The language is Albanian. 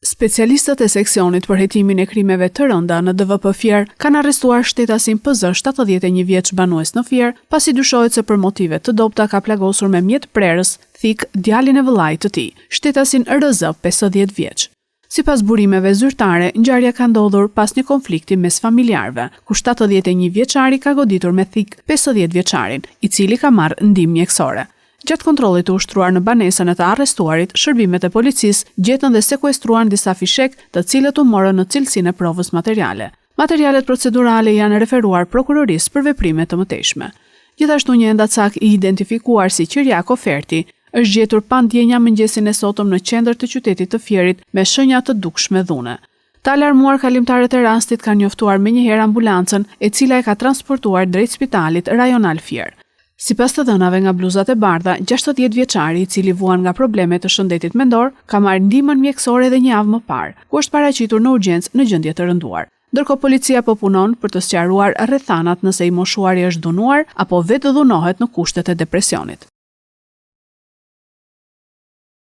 Specialistët e seksionit për hetimin e krimeve të rënda në DVP Fier kanë arrestuar shtetasin PZ 71 vjeç banues në Fier, pasi dyshohet se për motive të dobta ka plagosur me mjet prerës thik djalin e vëllait të tij, shtetasin RZ 50 vjeç. Sipas burimeve zyrtare, ngjarja ka ndodhur pas një konflikti mes familjarëve, ku 71 vjeçari ka goditur me thik 50 vjeçarin, i cili ka marrë ndihmë mjekësore. Gjatë kontrollit të ushtruar në banesën e të arrestuarit, shërbimet e policisë gjetën dhe sekuestruan disa fishek, të cilët u morën në cilësinë e provës materiale. Materialet procedurale janë referuar prokurorisë për veprime të mëtejshme. Gjithashtu një endacak i identifikuar si Qiriako Ferti është gjetur pa ndjenja mëngjesin e sotëm në qendër të qytetit të Fierit me shenja të dukshme dhune. Të alarmuar kalimtarët e rastit kanë njoftuar menjëherë ambulancën, e cila e ka transportuar drejt spitalit rajonal Fier. Sipas të dhënave nga bluzat e bardha, 60 vjeçari, i cili vuan nga probleme të shëndetit mendor, ka marrë ndihmën mjekësore edhe një javë më parë, ku është paraqitur në urgjencë në gjendje të rënduar. Ndërkohë policia po punon për të sqaruar rrethanat nëse i moshuari është dhunuar apo vetë dhunohet në kushtet e depresionit.